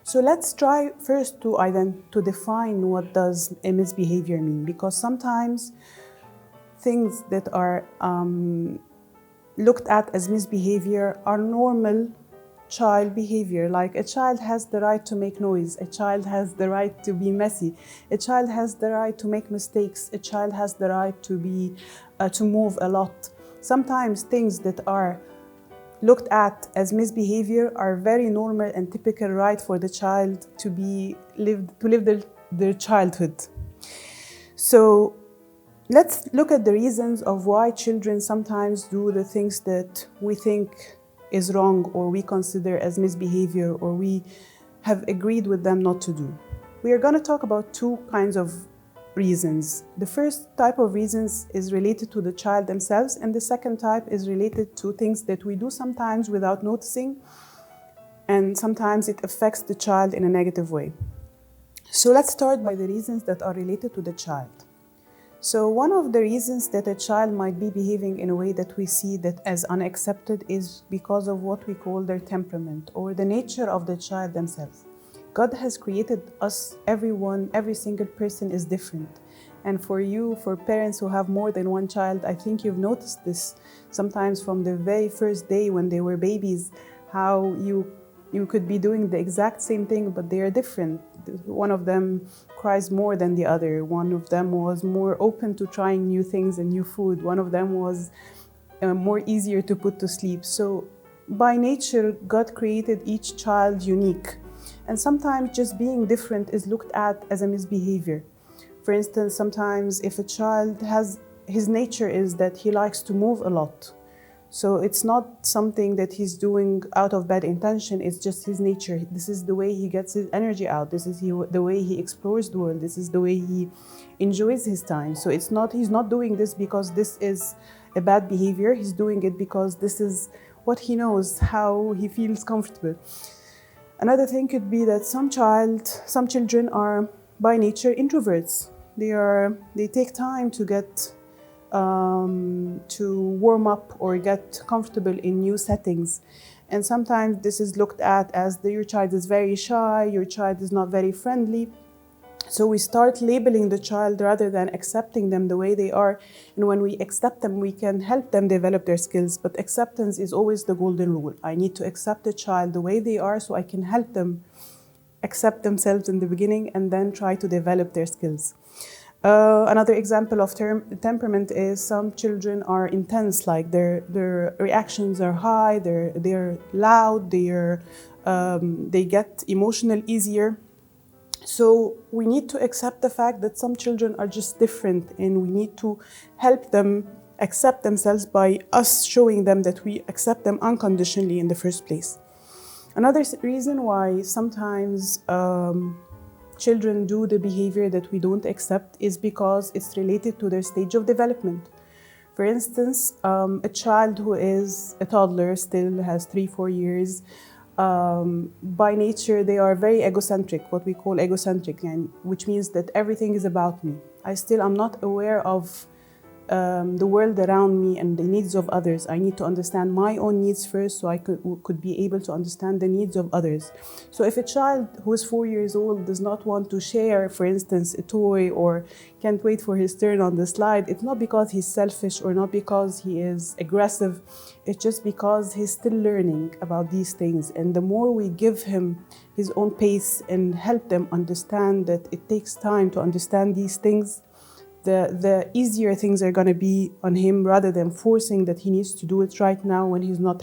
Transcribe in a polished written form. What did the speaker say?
So let's try first to define what does a misbehavior mean, because sometimes things that are looked at as misbehavior are normal child behavior. Like a child has the right to make noise, a child has the right to be messy, a child has the right to make mistakes, a child has the right to move a lot. Sometimes things that are looked at as misbehavior are very normal and typical right for the child to live their childhood. So let's look at the reasons of why children sometimes do the things that we think is wrong or we consider as misbehavior or we have agreed with them not to do. We are going to talk about two kinds of reasons. The first type of reasons is related to the child themselves, and the second type is related to things that we do sometimes without noticing, and sometimes it affects the child in a negative way. So let's start by the reasons that are related to the child. So one of the reasons that a child might be behaving in a way that we see that as unaccepted is because of what we call their temperament or the nature of the child themselves. God has created us, everyone, every single person is different. And for parents who have more than one child, I think you've noticed this sometimes from the very first day when they were babies, how you could be doing the exact same thing, but they are different. One of them cries more than the other. One of them was more open to trying new things and new food. One of them was more easier to put to sleep. So by nature, God created each child unique. And sometimes just being different is looked at as a misbehavior. For instance, sometimes if a child his nature is that he likes to move a lot. So it's not something that he's doing out of bad intention, it's just his nature. This is the way he gets his energy out. This is the way he explores the world. This is the way he enjoys his time. So he's not doing this because this is a bad behavior. He's doing it because this is what he knows, how he feels comfortable. Another thing could be that some children are by nature introverts. They take time to get to warm up or get comfortable in new settings. And sometimes this is looked at as your child is very shy, your child is not very friendly. So we start labeling the child rather than accepting them the way they are. And when we accept them, we can help them develop their skills. But acceptance is always the golden rule. I need to accept the child the way they are so I can help them accept themselves in the beginning and then try to develop their skills. Another example of temperament is some children are intense, like their reactions are high, they're loud, they get emotional easier. So we need to accept the fact that some children are just different, and we need to help them accept themselves by us showing them that we accept them unconditionally in the first place. Another reason why sometimes children do the behavior that we don't accept is because it's related to their stage of development. For instance, a child who is a toddler, still has 3-4 years, by nature they are very egocentric, what we call egocentric, which means that everything is about me. I'm not aware of the world around me and the needs of others. I need to understand my own needs first so I could be able to understand the needs of others. So if a child who is 4 years old does not want to share, for instance, a toy or can't wait for his turn on the slide, it's not because he's selfish or not because he is aggressive. It's just because he's still learning about these things. And the more we give him his own pace and help them understand that it takes time to understand these things, the easier things are going to be on him rather than forcing that he needs to do it right now when he's not ready.